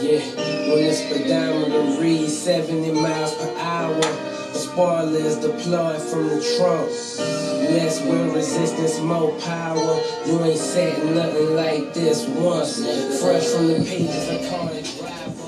Yeah, when the speedometer reads 70 miles per hour, spoilers deployed from the trunk. Less wind resistance, more power. You ain't said nothing like this once. Fresh from the pages, I call it driver.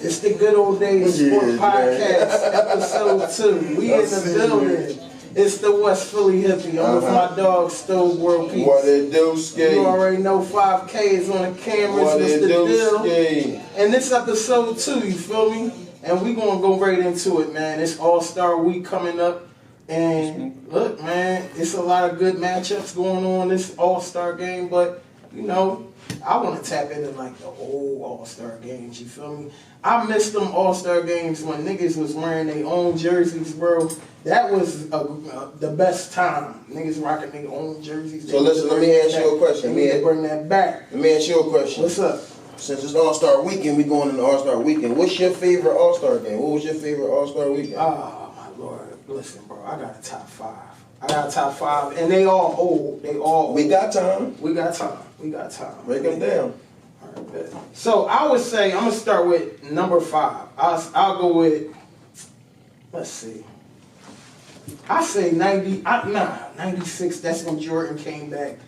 It's the Good Old Days Sport Podcast, episode 2. We in the building. It's the West Philly Hippie. I'm with my dog, Stove World Peace. What it do, Ski? You already know 5K is on the cameras. What What's it the do, deal? Ski? And this episode 2, you feel me? And we gonna go right into it, man. It's All-Star Week coming up. And look, man, it's a lot of good matchups going on this All-Star game, but you know, I want to tap into like the old All-Star games, you feel me? I missed them All-Star games when niggas was wearing their own jerseys, bro. That was the best time. Niggas rocking their own jerseys. So listen, let me ask you a question. They need to bring that back. Let me ask you a question. What's up? Since it's All-Star Weekend, we going into All-Star Weekend. What's your favorite All-Star game? What was your favorite All-Star Weekend? Oh, my Lord. Listen, bro, I got a top 5. And they all old. They all old. We got time. We got time. Break them down. All right, bet. So I would say, I'm going to start with number 5. I'll go with, let's see. I say 96, that's when Jordan came back.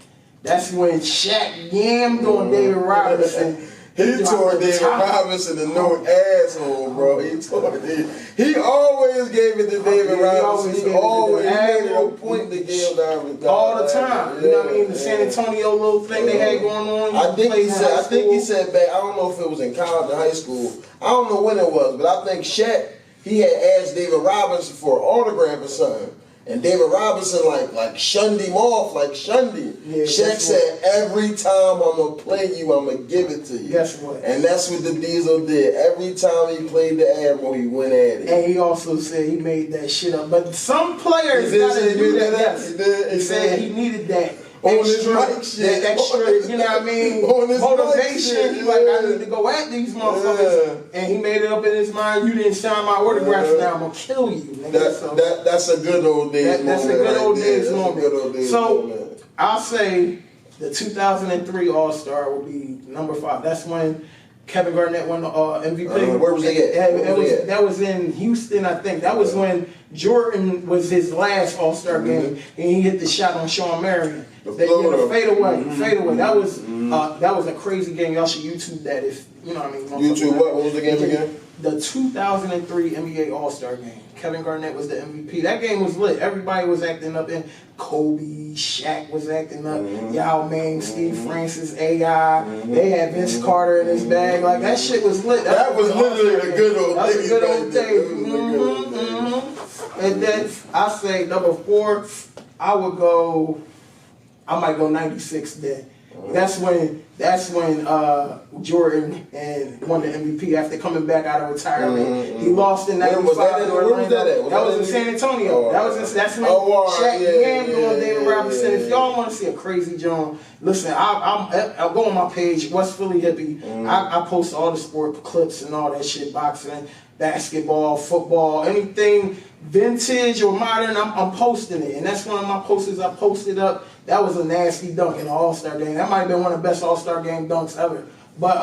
That's when Shaq yammed on David Robinson. He tore David Robinson a no asshole, bro. He always gave it to David Robinson. He always made it a point to give Robinson. All the time. You know what I mean? The San Antonio little thing they had going on. I think he said back, I don't know if it was in college or high school. I don't know when it was, but I think Shaq, he had asked David Robinson for an autograph or something. And David Robinson like shunned him off, like shunned him. Yeah, Shaq said, every time I'm going to play you, I'm going to give it to you. Guess what? And that's what the Diesel did. Every time he played the Admiral, he went at it. And he also said he made that shit up. But some players got to do that. Yes. He said he needed that. Extra, you know what I mean? Motivation. He's like, I need to go at these motherfuckers. Yeah. And he made it up in his mind, you didn't sign my autograph, now I'm going to kill you. Nigga. That's a good old days moment. That's a good old days moment. So, I'll say the 2003 All-Star will be number 5. That's when Kevin Garnett won the MVP. Where was he at? That was in Houston, I think. That was when Jordan was his last All-Star game, and he hit the shot on Shawn Marion. The fade away. That was a crazy game. Y'all should YouTube that if you know what I mean. YouTube what? What was the game again? The 2003 NBA All-Star game. Kevin Garnett was the MVP. That game was lit. Everybody was acting up. In Kobe, Shaq was acting up. Yao Ming, Steve Francis, AI. They had Vince Carter in his bag. Like that shit was lit. That was literally the good old days. That was a good old day. And then I say number 4. I might go 96 then. That's when Jordan won the MVP after coming back out of retirement. He lost in 95 to Orlando. That was in San Antonio. That's when Shaq yammed on David Robinson. If y'all want to see a crazy John, listen, I'll go on my page, West Philly Hippie. I post all the sport clips and all that shit, boxing, basketball, football, anything vintage or modern, I'm posting it. And that's one of my posters I posted up. That was a nasty dunk in the All-Star game. That might have been one of the best All-Star game dunks ever. But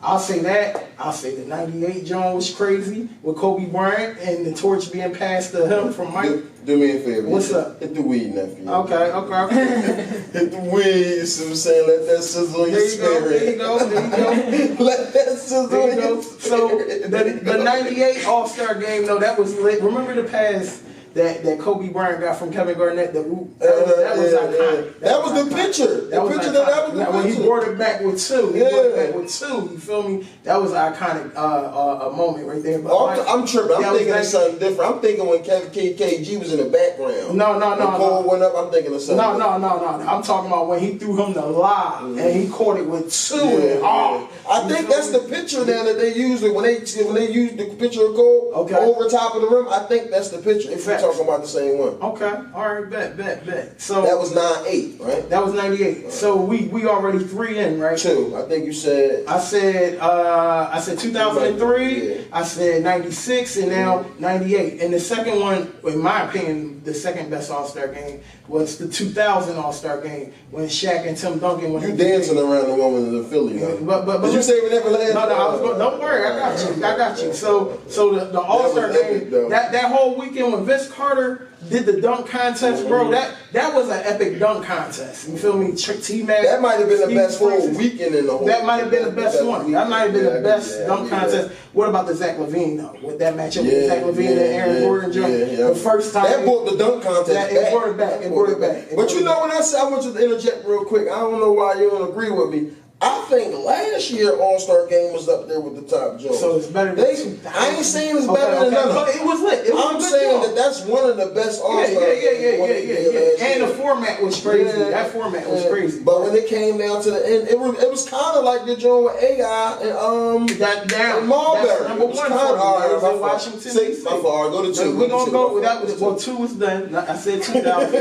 I'll say that. I'll say the 98 John was crazy with Kobe Bryant and the torch being passed to him from Mike. Do me a favor. What's up? Hit the weed, nephew. Okay. Hit the weed, you see what I'm saying? Let that sizzle on your spirit. There you go. Let that sizzle on your spirit. So the 98 All-Star game, though, that was lit. Remember the pass that Kobe Bryant got from Kevin Garnett? That was iconic. That was the picture. That was the picture. When he brought it back with 2. He brought it back with 2. You feel me? That was an iconic moment right there. But I'm tripping. I'm thinking of something different. I'm thinking when KG was in the background. No. Cole went up. I'm thinking of something. No. I'm talking about when he threw him the lob and he caught it with 2. I think that's the picture now that they used when they used the picture of Cole over top of the rim. I think that's the picture. talking about the same one. Okay, all right, bet. So that was 98, right? That was 98. Right. So we already 3 in, right? 2. I think you said. I said 2003. Yeah. I said 96, and now 98. And the second one, in my opinion, the second best All-Star game was the 2000 All-Star game when Shaq and Tim Duncan went. You dancing around the woman in the Philly, huh? But did you say we never landed? No, I was going, don't worry, I got you. So the All-Star game, that whole weekend when Vince Carter did the dunk contest, bro, that was an epic dunk contest. You feel me? T-Mac. That might have been the best whole weekend in the whole. That might have been the best one. That might have been the best dunk contest. What about the Zach LaVine though? With that matchup with Zach LaVine and Aaron Gordon joint, the first time that brought the dunk contest back. It brought it back. It brought it back. But you know, when I said, I want you to interject real quick. I don't know why you don't agree with me. I think last year All-Star game was up there with the top joints. So it's better than 2000. I ain't saying it's better than none of them. But it was lit. I'm saying that's one of the best All-Star games. And the format was crazy. That format was crazy. But when it came down to the end, it was kind of like the joint with AI and Marbury. Number one for me. Washington. My fault. Go to 2. We're gonna go with that. Well, 2 was done. I said 2000.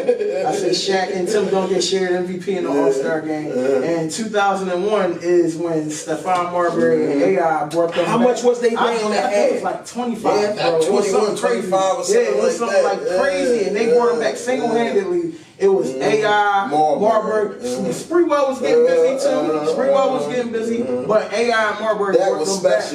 I said Shaq and Tim Duncan shared MVP in the All-Star game. And 2001 is when Stephon Marbury and AI brought them. How much was they paying that? It was like 25. Yeah, 21, 25 or something. Yeah, it was something like crazy, and they brought them back single-handedly. It was AI, Marbury. Sprewell was getting busy too. Sprewell was getting busy, but AI and Marbury brought them back.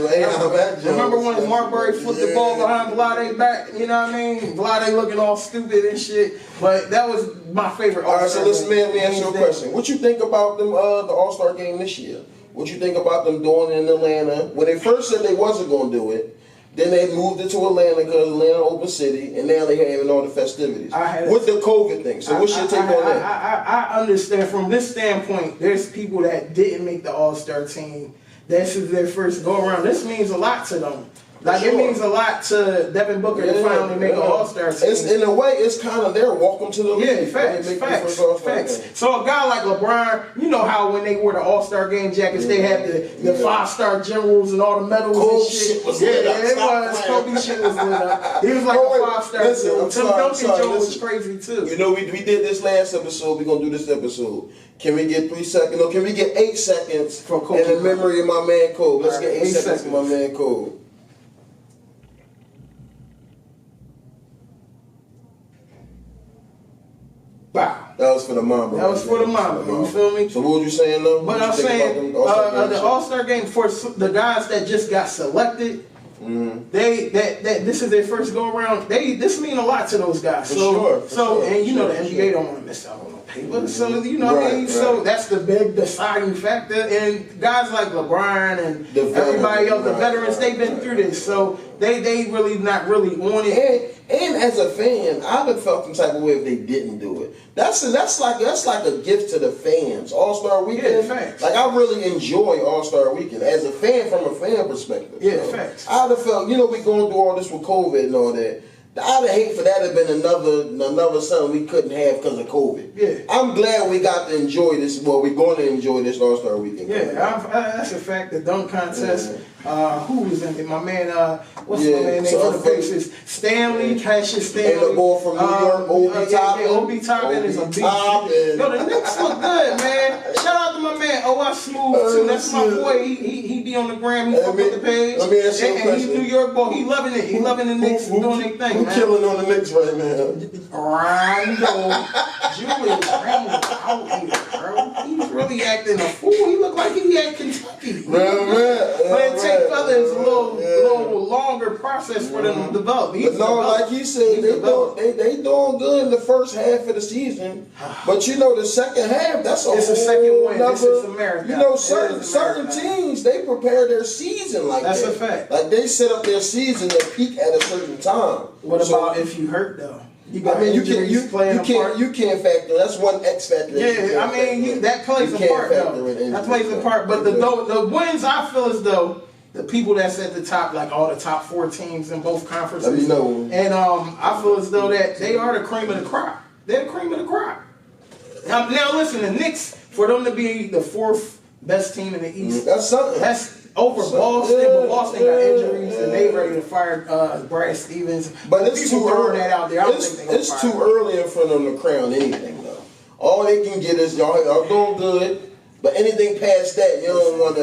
Remember when Marbury flipped the ball behind Vlade back? You know what I mean? Vlade looking all stupid and shit. But that was my favorite. All right, so listen, man, let me ask you a question. What you think about them the All-Star game this year? What you think about them doing it in Atlanta? When they first said they wasn't going to do it, then they moved it to Atlanta because Atlanta open city, and now they having all the festivities with the COVID thing. So what's your take on that? I understand from this standpoint. There's people that didn't make the All-Star team. This is their first go around. This means a lot to them. Like it means a lot to Devin Booker to finally make an All-Star team. It's, in a way, it's kind of their welcome to the league. Facts. So a guy like LeBron, you know how when they wore the All-Star game jackets, they had the 5-star generals and all the medals and shit. It was. Kobe shit was lit up. He was like a 5-star. Tim Duncan joke was crazy too. You know, we did this last episode. We're gonna do this episode. Can we get 3 seconds? No, can we get 8 seconds from Kobe in the memory of my man Kobe? Let's get 8 seconds from my man Kobe. Wow. That was for the mama. That was for the mama. You feel me? So what were you saying though? But I'm saying the All-Star game for the guys that just got selected. This is their first go around. This mean a lot to those guys. So the NBA don't want to miss out on no paper. So you know what I mean. So that's the big deciding factor. And guys like LeBron and everybody else, the veterans, they've been through this. So they really not really on it. And as a fan, I would have felt some type of way if they didn't do it. That's like a gift to the fans. All-Star Weekend. Yeah, facts. Like I really enjoy All-Star Weekend as a fan from a fan perspective. Yeah, facts. I'd have felt, we going through all this with COVID and all that. I'd have hate for that to have been another something we couldn't have because of COVID. Yeah. I'm glad we got to enjoy this. Well, we're going to enjoy this All-Star Weekend. Yeah, that's a fact. The dunk contest. Who was in it? My man, what's my man name for the Pacers? Stanley, Cassius Stanley. And the boy from New York, Obi Toppin. Obi Toppin is a beast. Yo, the Knicks look good, man. Shout out to my man, O.I. Smooth, too. That's my boy. He be on the gram. He fuck with the page. Let me ask you a question. And he's New York boy. He loving it. He loving the Knicks doing their thing, man. Who killing on the Knicks right now? Rondo. Julius Randle out here, bro. He's really acting a fool. He look like he at Kentucky. But it takes others a little longer process for them to develop. But no, like he said, they doing good in the first half of the season. But the second half, it's a second win. This is America. Certain teams, they prepare their season like that's that. That's a fact. Like they set up their season to peak at a certain time. What about if you hurt though? You can't factor. That's one X factor. Yeah, that plays a part though. That plays a part. But the wins, I feel as though the people that's at the top, like all the top 4 teams in both conferences, and I feel as though that they are the cream of the crop. They're the cream of the crop. Now listen, the Knicks, for them to be the 4th best team in the East, that's something. That's over Boston, but Boston got injuries and they ready to fire Brad Stevens. But it's too early. That out there. It's too early for them to crown anything though. All they can get is y'all doing good, but anything past that, you don't want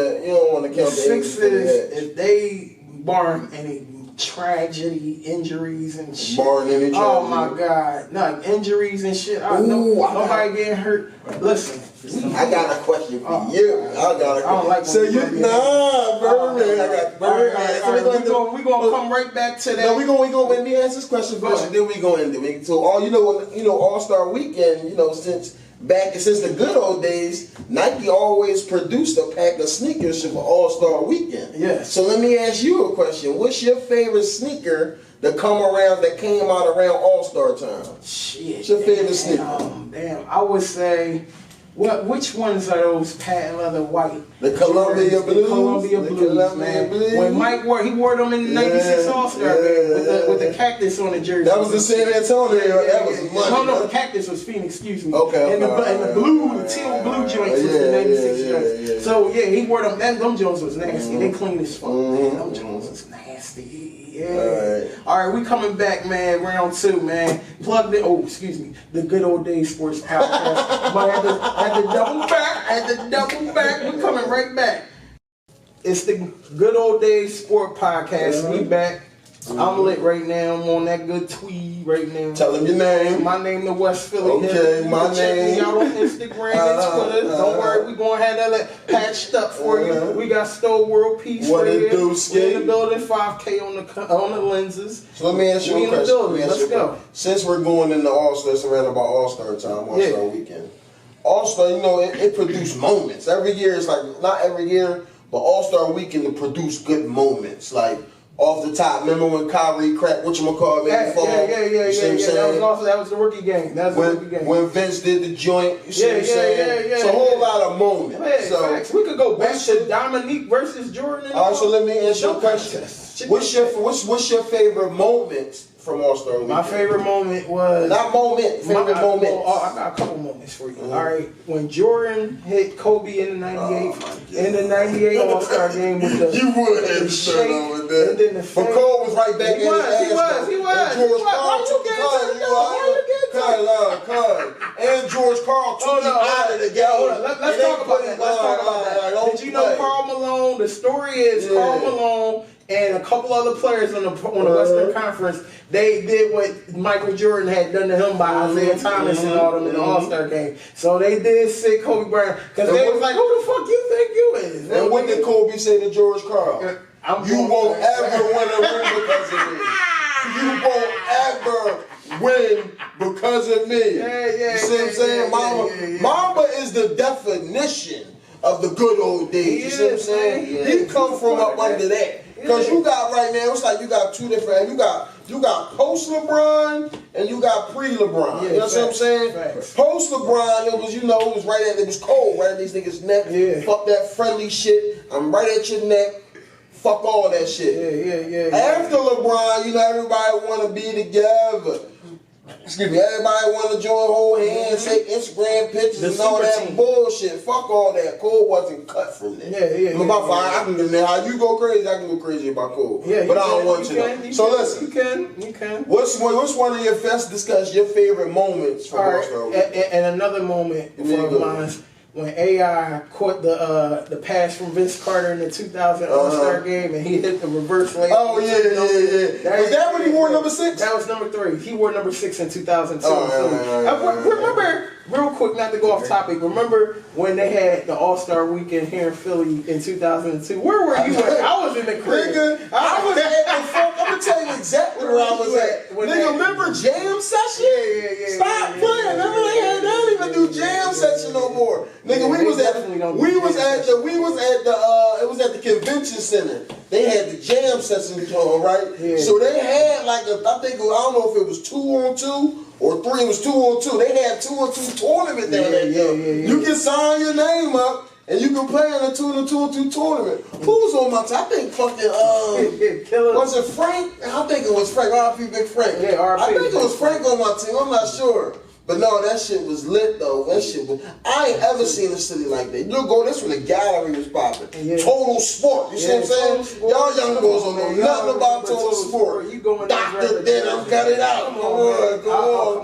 to count the Sixers. If they barring any tragedy, injuries and shit. Barring any tragedy. Oh my God, no injuries and shit. Nobody getting hurt. Listen. I got a question for you. I got a question. I don't like so you Birdman. I got Birdman. So we gonna come right back to that. No, we gonna let me ask this question first, and then we gonna end it. So All-Star Weekend, since the good old days, Nike always produced a pack of sneakers for All-Star Weekend. Yes. So let me ask you a question. What's your favorite sneaker that came out around All-Star time? Shit. What's your favorite sneaker? Damn, I would say. Which ones are those patent leather white? The Columbia Blues. The Columbia Blues, man. When Mike wore, he wore them in the '96 All-Star game with the cactus on the jersey. That was the San Antonio. That was money. No, the cactus was Phoenix. Excuse me. Okay. And the blue, the teal blue joints was the '96 joints. Yeah. So yeah, he wore them. Them Jones was nasty. They clean as fuck. Them Jones was nasty. Yeah. All right, we coming back, man. Round 2, man. The Good Old Days Sports Podcast. But had to double back. We coming right back. It's the Good Old Days Sport Podcast. We back. I'm lit right now. I'm on that good tweed right now. Tell them your name. My name the West Philly. Okay, my name. Check me out on Instagram and Twitter. Don't worry, we gonna have that patched up for you. We got Stowe World Peace. What right it do, We Skate? in the building. 5K on the lenses. So let me ask you We a in the question. building. Let's go. Since we're going into All-Star, it's around about All-Star time, All-Star Weekend. All-Star, it produced moments. Every year, it's like, not every year, but All-Star Weekend to produce good moments. Like, off the top, remember when Kyrie cracked whatchamacallit made the fall? Yeah. That was the rookie game. When Vince did the joint, you see what I'm saying? It's a whole lot of moments. Yeah, so we could go back to Dominique versus Jordan. All right, so let me ask you a question. What's your favorite moments from All-Star Weekend? My favorite moment was favorite moment. I got a couple moments for you. All right, when Jordan hit Kobe in the '98 All-Star game with the shake, and then the but Cole was right back He was. And George Karl took him out of the game. Let's talk about that. Did you know Karl Malone? The story is Karl Malone and a couple other players on the Western Conference, they did what Michael Jordan had done to him by Isaiah Thomas and all them in the All-Star game. So they did sit Kobe Bryant because they was like, "Who the fuck you think you is?" And what did Kobe say to George Karl? You won't ever win a ring because of me. You won't ever win because of me. You see what I'm saying? Mamba is the definition of the good old days. You see what I'm saying? He come from up under that. Because you got right now, it's like you got two different, you got post LeBron and you got pre LeBron. You know what I'm saying? Post LeBron, it was, it was cold right at these niggas' neck. Fuck that friendly shit. I'm right at your neck. Fuck all that shit. After LeBron, everybody want to be together. Excuse me, everybody want to join, hold hands, take Instagram pictures and all that bullshit. Fuck all that. Cole wasn't cut from that. How you go crazy, I can go crazy about Cole. But I don't want to. So listen. You can. What's one of your your favorite moments from All-Star Weekend? And another moment from mine, when AI caught the pass from Vince Carter in the 2000 All-Star game and he hit the reverse layup. Oh, yeah. Was that when he wore number 6? That was number 3. He wore number 6 in 2002. Remember, real quick, not to go off topic, remember when they had the All-Star Weekend here in Philly in 2002? Where were you at? I was in the crib. I was at the phone. I'm going to tell you exactly where I was at. Nigga, remember jam session? Yeah. Stop playing. Remember they don't even do jam session no more. Nigga, we was at the convention center. They had the jam session going, right? Yeah. So they had I don't know if it was 2-on-2 or 3. It was 2-on-2. They had 2-on-2 tournament down there. You can sign your name up and you can play in a 2-on-2 tournament. Who was on my team? I think fucking was it Frank? I think it was Frank. R.P. Big Frank. Yeah, R.P. I think it was Frank on my team. I'm not sure. But no, that shit was lit though. That shit was. I ain't ever seen a city like that. You go this when the gallery was popping. Yeah. Total Sport. You see what I'm saying? Y'all young boys don't know nothing about Total Sport. You going Dr. Denim, cut it out. Go on.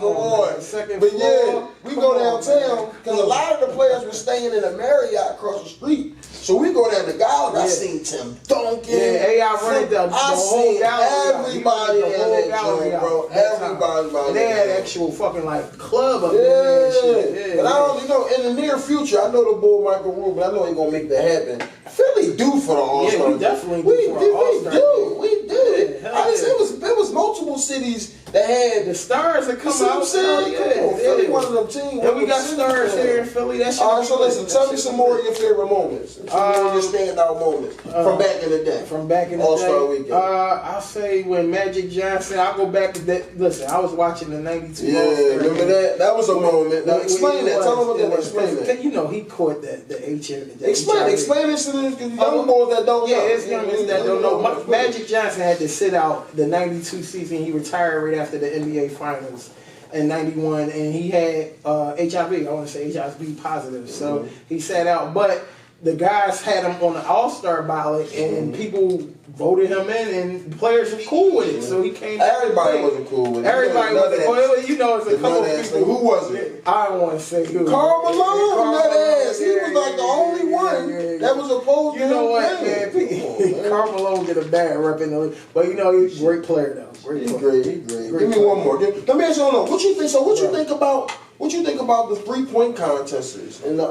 But yeah, we go downtown because a lot of the players were staying in a Marriott across the street. So we go down to Gallery. I seen Tim Duncan. Yeah, AI running the whole gallery. Everybody in that gallery, bro. Everybody. They had actual fucking like club up there and shit. Yeah, but I don't, in the near future, I know the boy Michael Rubin, I know he gonna make that happen. Philly due for the All-Star. Yeah, we definitely do for the All-Star. We did. It was multiple cities that had the stars that come out. Philly one of them teams. And we got stars here in Philly. That shit. All right, so listen, tell me some more of your favorite moments. Some more of your standout moments from back in the day. From back in the All-Star weekend. I'll say when Magic Johnson. I'll go back to that. Listen, I was watching the '92. Yeah, remember that? That was a moment. Now explain that. Tell them what that was. Explain that. You know, he caught the HIV. Explain this to the young boys that don't know. Yeah, it's youngins that don't know. Magic Johnson had to sit out the '92 season. He retired right after the NBA Finals in '91, and he had HIV. I want to say HIV positive, so he sat out. But the guys had him on the All-Star ballot, and people voted him in, and players were cool with it. So he came. Everybody wasn't cool with it. Everybody wasn't. Well, you know, it's a couple of people. Who was it? I don't want to say who. Karl Malone, that ass. He was like the only one that was opposed to him. You know what, man? Karl Malone get a bad rep in the league, but you know he's a great player though. He's great. Give me one more. Let me ask you what you think. So what you think about? What you think about the 3-point contesters and the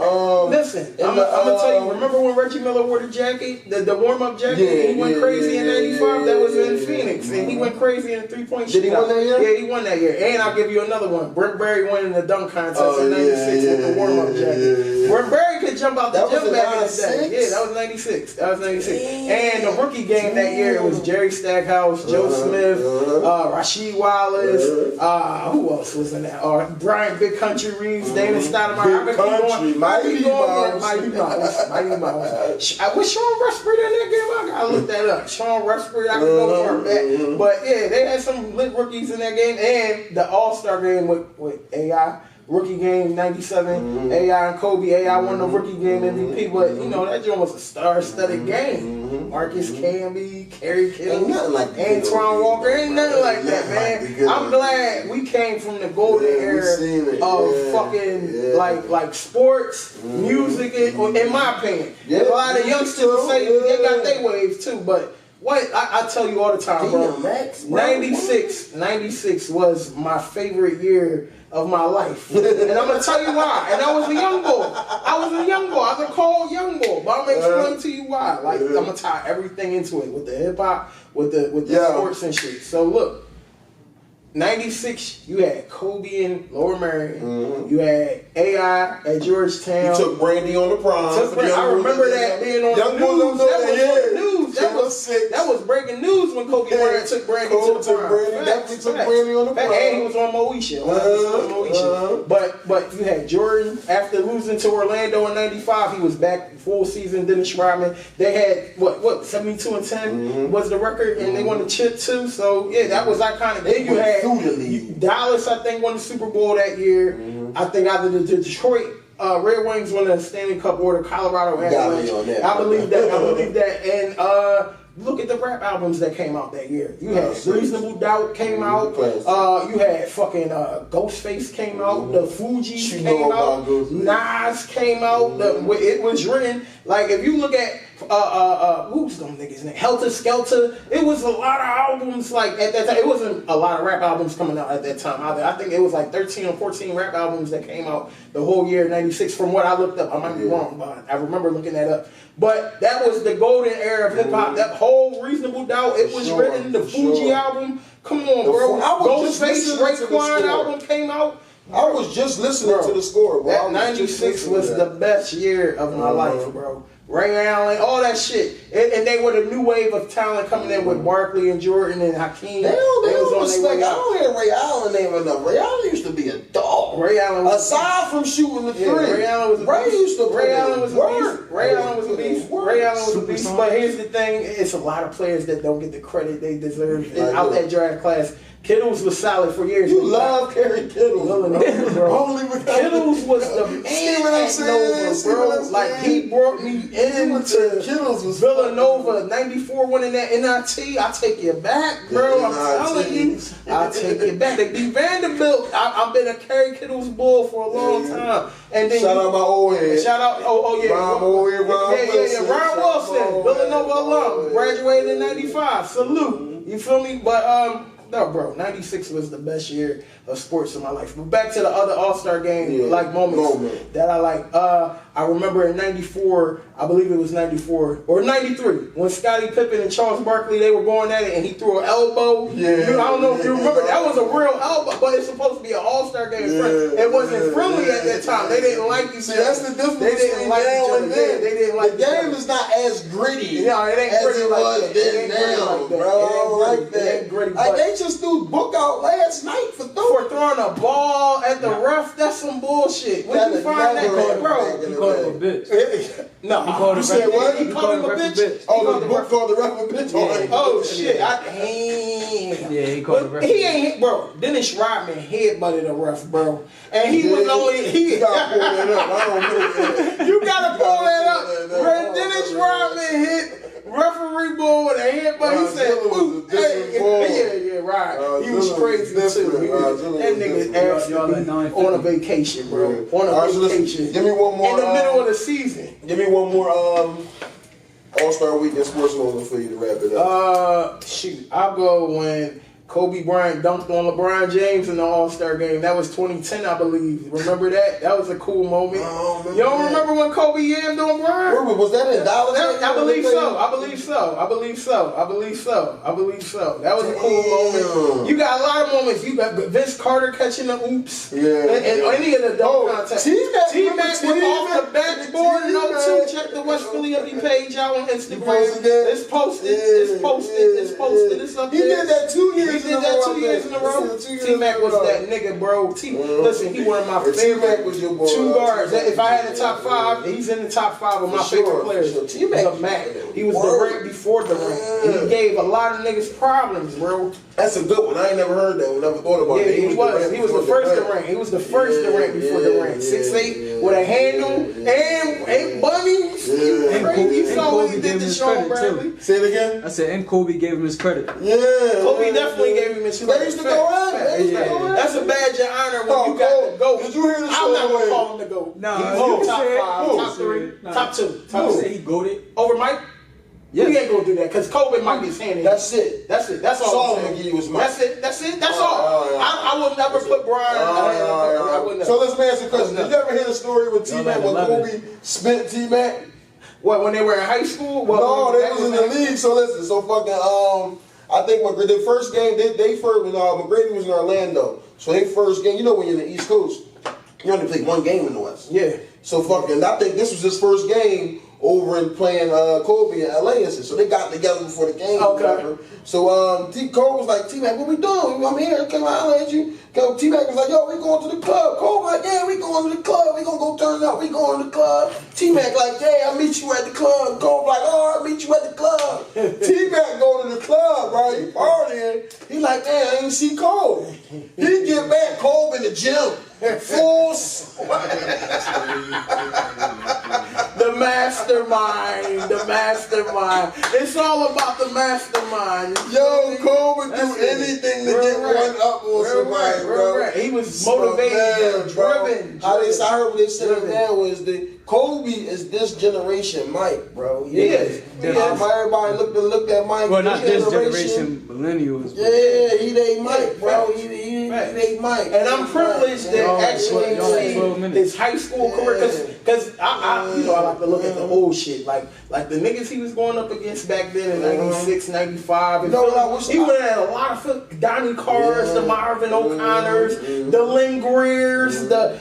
Listen, I'm gonna tell you. Remember when Reggie Miller wore the jacket, the warm-up jacket? Yeah, he went crazy in '95. That was in Phoenix, and he went crazy in the 3-point shootout. Did he win that year? Yeah, he won that year. And I'll give you another one. Brent Berry won in the dunk contest in '96 with the warm-up jacket. Brent Berry could jump out the gym back in the day. Yeah, that was '96. And the rookie game that year, it was Jerry Stackhouse, Joe Smith, Rasheed Wallace. Who else was in that? Brian Big Country Reeves, Dana Stoudemire. Mighty Mouse. Was Sean Rushford in that game? I gotta look that up. Sean Rushford, I can go for that. But yeah, they had some lit rookies in that game, and the All-Star game with AI. Rookie game '97, AI and Kobe. AI won the rookie game MVP, but you know that joint was a star-studded game. Marcus Camby, Kerry Kittles, Antoine Walker, ain't nothing like that, man. I'm glad we came from the golden era of fucking like sports, music. In my opinion, a lot of youngsters say they got their waves too, but. What I tell you all the time, bro. 96 was my favorite year of my life, and I'm gonna tell you why. And I was a young boy. I was a cold young boy. But I'm gonna explain to you why. Like I'm gonna tie everything into it with the hip hop, with the sports and shit. So look. 96, you had Kobe and Lower Merion. You had AI at Georgetown. You took Brandy on the prom. I remember that being on the news. That was breaking news when Kobe Bryant took Brandy to the prom. Definitely took Brandy on the prom. And he was on Moesha. But you had Jordan, after losing to Orlando in 95, he was back full season. Dennis Rodman. They had, what 72-10 was the record, and they won the chip too. So, yeah, that was iconic. Then you had Dallas, I think, won the Super Bowl that year. I think either the Detroit Red Wings won the Stanley Cup or the Colorado Avalanche. I believe that. And look at the rap albums that came out that year. You had Reasonable Doubt came out. You had fucking Ghostface came out. The Fugees came out. Nas came out. It was written. Like, if you look at who's them niggas name? Helter Skelter. It was a lot of albums like at that time. It wasn't a lot of rap albums coming out at that time either. I think it was like 13 or 14 rap albums that came out the whole year '96 from what I looked up. I might be wrong, but I remember looking that up. But that was the golden era of hip hop. That whole Reasonable Doubt, it was written. The Fuji album. Come on, bro. Ghostface Raekwon album came out. I was just listening to the score, bro. That 96 was the best year of my life, bro. Ray Allen, all that shit. And they were the new wave of talent coming in with Barkley and Jordan and Hakeem. They don't respect. I don't hear Ray Allen name enough. Ray Allen used to be a dog. Ray Allen was aside from shooting the three. Ray Allen was a beast. Ray Allen was a beast. Ray Allen was a beast. But here's the thing, it's a lot of players that don't get the credit they deserve out that draft class Kittles was solid for years. You love Kerry Kittles. Villanova, bro. Only because Kittles was the man at Nova, bro. Like, he brought me into Kittles was Villanova, 94 winning that NIT. I take it back, bro. I'm telling you. I take it back. They beat Vanderbilt. I've been a Kerry Kittles bull for a long time. And then shout out my old head. Shout out, yeah. Ron Wilson. Ron Wilson, Villanova alum. Graduated in 95. Salute. You feel me? But, no, bro, 96 was the best year of sports in my life. But back to the other All-Star game moments that I like. I remember in 94, I believe it was 94 or 93, when Scottie Pippen and Charles Barkley, they were going at it and he threw an elbow. I don't know if you remember. That was a real elbow, but it's supposed to be an All-Star game. It wasn't friendly at that time. They didn't like each other. That's the difference. They didn't like each other. They didn't like the game is not as gritty it ain't as gritty it like was that. then now, bro. I don't like that. It ain't gritty, like, they just threw book out last night for throwing a ball at the ref. That's some bullshit. Where'd you find that, bro? He called him a bitch. No, he called him what? He called him a bitch. Oh, the book called the ref a bitch. Oh shit! Yeah, he called the ref. He ain't hit, bro. Dennis Rodman headbutted a ref, bro, and he was only You gotta pull that up. I don't know. You gotta pull that up. Bro, Dennis Rodman hit referee ball with a headbutt. He said, "Ooh, yeah, right." He was crazy too. That nigga actually on a vacation, bro. On a vacation. Give me one more. In the middle of the season. Give me one more All-Star Weekend sports moment for you to wrap it up. Shoot, I'll go when Kobe Bryant dunked on LeBron James in the All-Star game. That was 2010, I believe. Remember that? That was a cool moment. You don't remember when Kobe yammed on Bryant? Was that in Dallas? I believe so. That was a cool moment. You got a lot of moments. You got Vince Carter catching the oops. Yeah. And any of the dunk contests. T-Mac went off the backboard and check the West Philly page out on Instagram. It's posted. It's up there. He did that 2 years. He did that 2 years in a row. T-Mac was that nigga, bro. Listen, he one of my favorite two guards. If I had a top five, he's in the top five of my favorite players. T-Mac, he was the rank before the rank. And he gave a lot of niggas problems, bro. That's a good one. I ain't never heard that one. Never thought about it. He was the first to rank. He was the first to rank before the rank. 6'8" with a handle and bunny. You saw what he did to Sean Bradley. Say it again. I said, and Kobe gave him his credit. Yeah. Kobe definitely gave him his credit. They used to go at it. That's a badge of honor when you got the GOAT. Did you hear the story? I'm not gonna call him the GOAT. No, he's top five, top three, top two. Top say he goated over Mike. Yeah. We ain't gonna do that because Kobe might get handed. That's it. That's all. I'm give you was Mike. That's it. That's all. I would never put Brian. I wouldn't. So let's answer the question. Did you ever hear the story with T-Mac when Kobe spent T-Mac? What, when they were in high school? No, they was in the league. So listen, I think the first game they first when McGrady was in Orlando. So they first game, you know when you're in the East Coast, you only play one game in the West. Yeah. So I think this was his first game over and playing Kobe in LA and so they got together before the game. Okay. So Kobe was like, T-Mac, what we doing? I'm here, come out at you. T-Mac was like, yo, we going to the club. Kobe like, yeah, we going to the club. We gonna go turn up. We going to the club. T-Mac like, yeah, I'll meet you at the club. Kobe like, oh, I'll meet you at the club. T-Mac go to the club, right? He partying. He like, man, I ain't see Kobe. He get back, Kobe in the gym. Full sweat. The mastermind. It's all about the mastermind. Yo, Kobe do anything to get one up on somebody, bro. He was motivated, driven. I heard what they said now was that Kobe is this generation Mike, bro. Everybody looked at Mike. Well, not this generation, millennials. Yeah, he they Mike, bro. He they Mike. And I'm privileged to actually see his high school career because I like to look at the old shit, like the niggas he was going up against back then in 96, 95. And he went at a lot of Donnie Carrs, the Marvin O'Connors, the Lingriers, the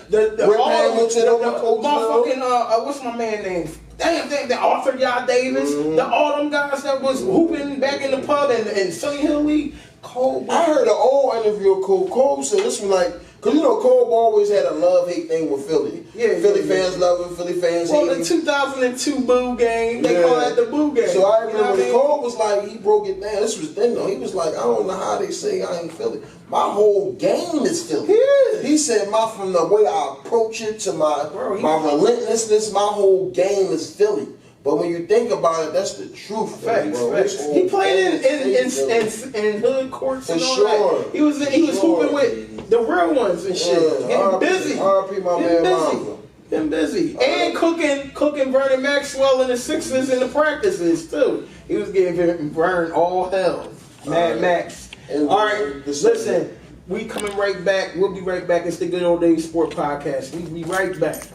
motherfucking what's my man name? Damn, the Arthur Yah Davis, all them guys that was hooping back in the pub and Sunny Hill League. Cole. I heard an old interview of Cole. Cole said this was like, because you know Cole always had a love-hate thing with Philly. Yeah, Philly fans love him, Philly fans hate him. The 2002 Boo game, they call that the Boo game. game. So I remember Cole was like, he broke it down. This was then though. He was like, I don't know how they say I ain't Philly. My whole game is Philly. Yeah. He said from the way I approach it to my relentlessness, my whole game is Philly. But when you think about it, that's the truth. Facts. He played in hood courts and all that. He was hooping with the real ones and shit. Getting busy. R.I.P. my man Mongo. Been busy. And cooking Vernon Maxwell and the Sixers in the practices too. He was getting Vern all hell. Mad Max. All right, listen. We coming right back. We'll be right back. It's the Good Old Days Sport Podcast. We be right back.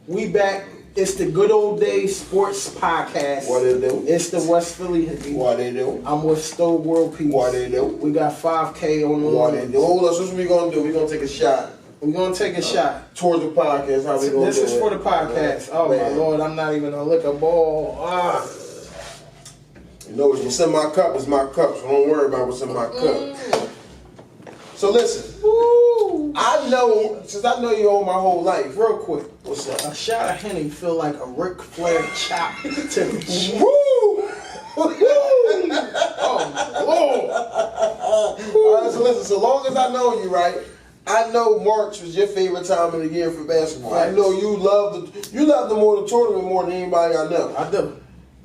We back. It's the Good Old Days Sports Podcast. What they do? It's the West Philly Hippie. What they do? I'm with Stowe World Peace. What they do? We got 5K on the What line. they do? Hold us. What we gonna do? We gonna take a shot. We're gonna take a shot. Towards the podcast. How we gonna This do is it? for the podcast. Oh Man. my Lord, I'm not even gonna lick a ball. You know, what's in my cup is my cup, so don't worry about what's in my cup. So listen, I know, since I know you all my whole life, Real quick, what's up? a shot of Henny feel like a Ric Flair chop to the chin. Woo! Oh Lord! All right, so listen, so long as I know you, right, I know March was your favorite time of the year for basketball. I know you love the tournament more than anybody I know. I do.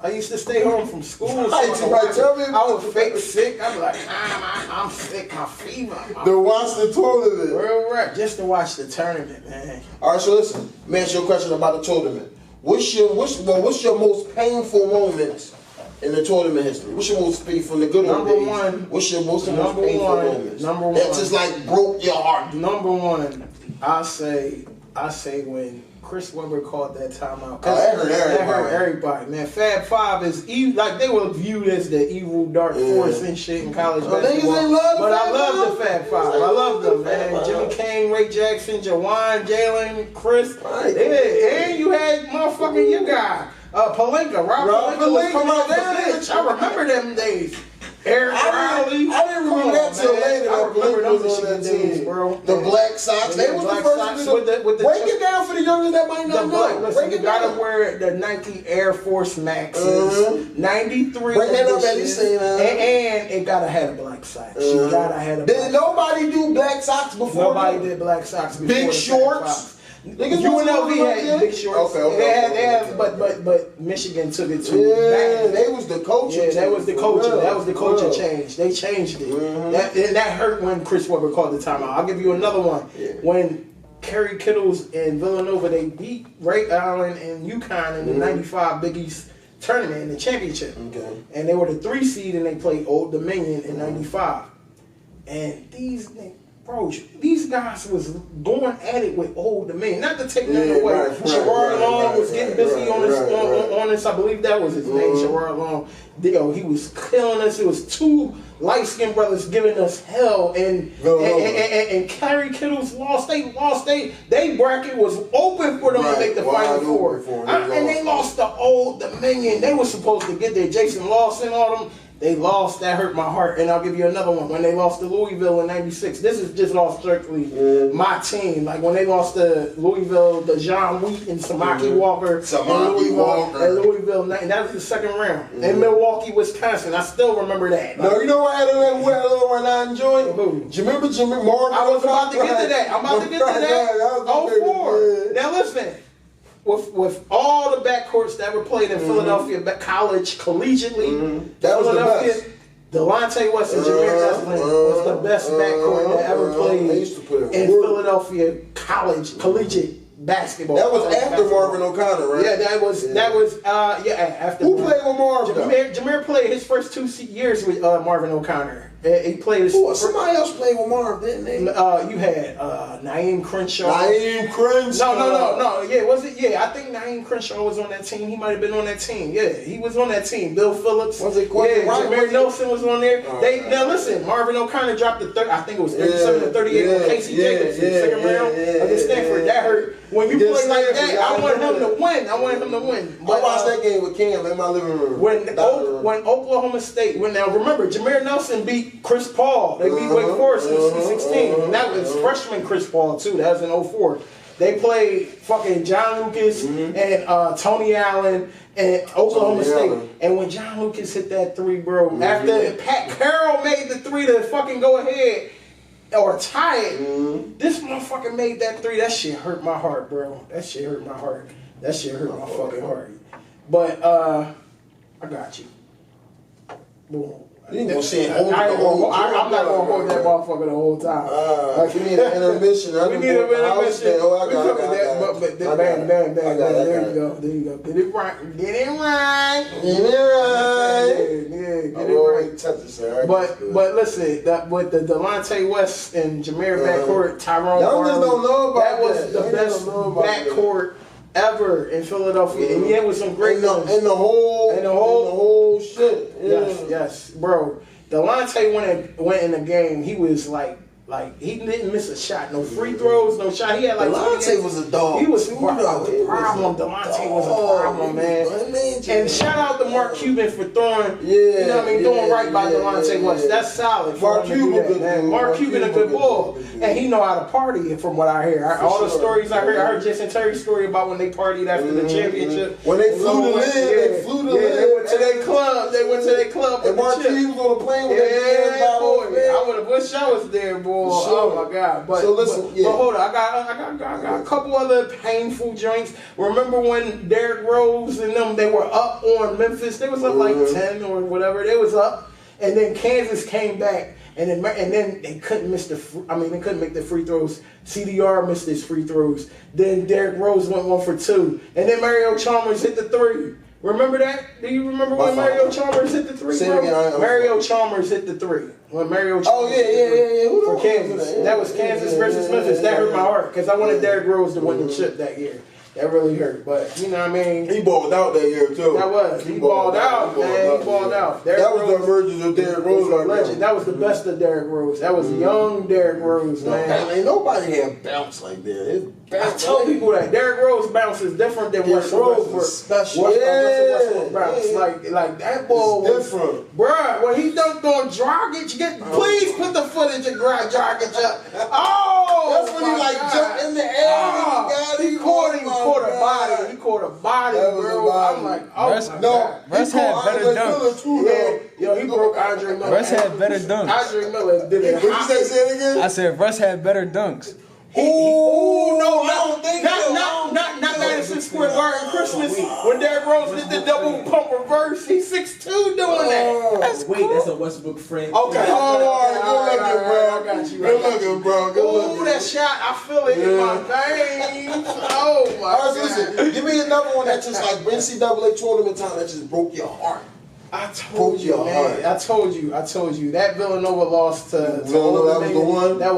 I used to stay home from school. So Tell me I was fake sick. I'm like, I'm sick, my fever. To watch the tournament. Real rap, just to watch the tournament, man. All right, so listen, let me ask you a question about the tournament. What's your most painful moment in the tournament history? What's your most painful from the good old days? What's your most painful moments? Number one. That just like broke your heart. Number one, I say when Chris Webber called that timeout. That hurt everybody, man. Fab Five is like they were viewed as the evil dark force and shit in college basketball. But I love the Fab Five. I love them, man. Jimmy Kane, Ray Jackson, Jawan, Jalen, Chris. Right. Yeah, and you had motherfucking your guy, Palenka. Rob Palenka was coming out that bitch. I remember them days. Eric Riley. I didn't remember that till later. I remember Blake those was on that days, team, bro. The Black Sox. They was the first to with the break it down for the youngers that might not know. Listen, you gotta wear the Nike Air Force Maxes, 93 Bring that up, edition, and it gotta have a black socks. You gotta have a black Did nobody do Black Socks before? Nobody did black socks before. Big shorts. UNLV had big shorts. Okay. They had, but Michigan took it to they was the culture. Yeah, that was the culture. That was the culture Real. change. They changed it. That hurt when Chris Webber called the timeout. I'll give you another one. Yeah. When Kerry Kittles and Villanova, they beat Ray Allen and UConn in the 95 Big East tournament in the championship. Okay. And they were the 3 seed and they played Old Dominion in 95. And these guys was going at it with Old Dominion. Not to take nothing away. Sherrod Long was getting busy on this. I believe that was his name, Sherrod Long. He was killing us. It was 2 light-skinned brothers giving us hell. And Kerry Kittles lost. They bracket was open for them to make the Final Four. And they lost to Old Dominion. They were supposed to get there. Jason Lawson, all them. They lost. That hurt my heart. And I'll give you another one. When they lost to Louisville in '96. This is just all strictly my team. Like when they lost to Louisville, the John Wheat and Samaki Walker. And Louisville. That was the second round. In Milwaukee, Wisconsin. I still remember that. No, you know what I enjoyed? Do you remember Jimmy Martin? I was about to get to that. 04. Now listen. With all the backcourts that were played in Philadelphia college collegiately, that was Philadelphia, the best. Delonte West and Jameer Nelson was the best backcourt that ever played in Philadelphia collegiate basketball. That was after Marvin O'Connor, right? Yeah, that was after. Who played with Marvin? Jameer played his first 2 years with Marvin O'Connor. He played. Somebody else played with Marvin, didn't they? You had Naeem Crenshaw. No. Yeah, was it? Yeah, I think Naeem Crenshaw was on that team. He might have been on that team. Yeah, he was on that team. Bill Phillips. Jameer Nelson was on there. Now listen, Marvin O'Connor dropped I think it was 37-38 on Casey Jacobs in the second round against Stanford. That hurt. When you play like that, I want him to win. I watched that game with Cam in my living room. When Oklahoma State, now remember, Jameer Nelson beat Chris Paul. They beat Wake Forest in 2016. And that was freshman Chris Paul too. That was in 04. They played fucking John Lucas and Tony Allen and Oklahoma State. And when John Lucas hit that three, bro, after Pat Carroll made the three to fucking go ahead or tie it, this motherfucker made that three. That shit hurt my heart, bro. That shit hurt my heart. That shit hurt my fucking heart. But I got you. Boom. You gonna say I'm not gonna hold that motherfucker the whole time. We need an intermission. We need an intermission. Oh, I got it. Bang. There you go. Get it right. Get it right. But listen, with the Delonte West and Jameer backcourt, Tyrone Y'all just don't know about that was the best backcourt ever in Philadelphia, and with some great ones. And the whole shit. Yes, bro. Delonte went in the game. He was like he didn't miss a shot, no free throws, no shot. He had like Delonte was a dog. He was a problem. Delonte was a problem, man. And shout out to Mark Cuban for throwing, doing right by Delonte West. That's solid. Mark Cuban, man. Mark Cuban a good bull, and he know how to party. From what I hear, all the stories I heard Jason Terry's story about when they partied after the championship. When they flew to live, they went to their club. They went to their club. And Mark Cuban was on the plane with that boy. I would have wished I was there, boy. Oh my God! But hold on, I got a couple other painful joints. Remember when Derrick Rose and them, they were up on Memphis? They was up like 10 or whatever. They was up, and then Kansas came back, and then they couldn't miss they couldn't make the free throws. CDR missed his free throws. Then Derrick Rose went 1 for 2, and then Mario Chalmers hit the 3. Remember that? Do you remember when Mario Chalmers hit the 3? Mario Chalmers hit the 3. When Mario Chalmers for Kansas. That was Kansas versus Memphis. That hurt my heart because I wanted Derrick Rose to win the chip that year. That really hurt. But, you know what I mean? He balled out that year, too. That was. He balled out, man. He balled out. That was the emergence of Derrick Rose. Legend. That was the best of Derrick Rose. That was young Derrick Rose, man. Ain't nobody had bounce like that. I tell people that Derrick Rose bounce is different than Russell Westbrook. Special. Russell bounce. Like that ball was different. Bruh, when he dunked on Dragic, please put the footage of Dragic up. Oh! That's when he jumped in the air. He caught a body. He caught a body, bro. I'm like, Russ had better dunks. Yo, he broke Andre Miller. Russ had better dunks. Andre Miller did it. What you say it again? I said Russ had better dunks. No, not Madison Square Garden Christmas when Derrick Rose did the double pump reverse. He's 6'2" doing that. That's a Westbrook friend. Okay. Good looking, bro. I got you. Good looking, bro. Good looking. Ooh, that shot, I feel it in my veins. Oh my God. Listen, give me another one that just like NCAA tournament time that just broke your heart. I told you, man. I told you. That Villanova lost to that was the one? That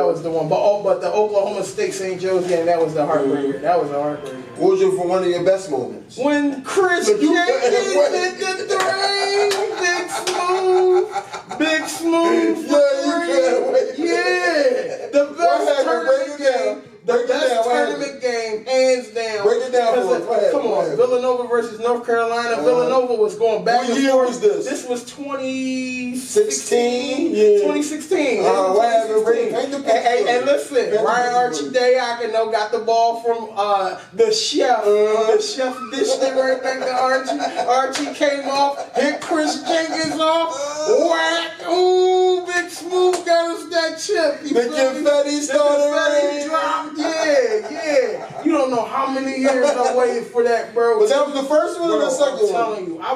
was the one. But the Oklahoma State St. Joe's game, that was the heartbreaker. That was a heartbreaker. What was your one of your best moments? When Chris Jenkins hit the three. Big smooth. Yeah. The best tournament game. The best tournament game, hands down. Break it down for us. Come on, Villanova versus North Carolina. Villanova was going back and forth. What year was this? This was 2016. 2016. And listen, Ryan Archie-Diacono got the ball from the chef. The chef dished it right back to Archie. Archie came off, hit Chris Jenkins off. Whack! Ooh, Big Smooth got us that chip. The confetti started dropped. Yeah. You don't know how many years I waited for that, bro. But that was the first one or the second one? I'm telling you, I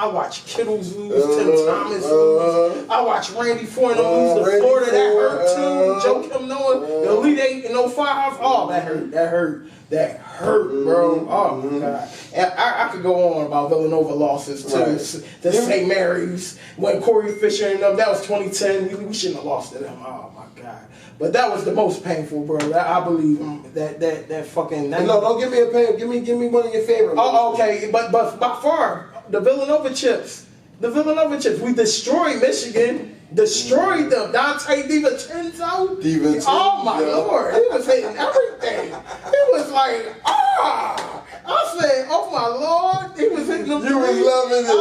watched Kittles lose, Tim Thomas lose. I watched Randy Foyne lose to Florida. That hurt too. Joe Kim Noah, the Elite 8 and 05. Oh, that hurt, bro. Oh my God. And I could go on about Villanova losses too. The St. Mary's when Corey Fisher and them. That was 2010. We shouldn't have lost to them. Oh my God. But that was the most painful, bro. I believe that fucking. No, don't give me a pain. Give me one of your favorites. Oh, okay. But by far the Villanova chips. We destroyed Michigan. Destroyed them. Dante DiVincenzo. Oh my Lord. He was hitting everything. It was like, I said, oh my Lord. He was hitting them. You was loving it. I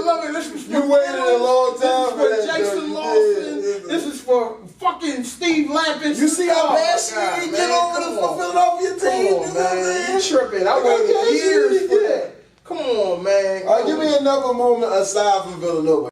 love it. This was for you waited a long time for Jason Lawson. This is for fucking Steve lamping. You see how passionate he get over the Philadelphia team? Come on, man. You tripping. I waited years for that. Come on, man. Give me another moment aside from Villanova.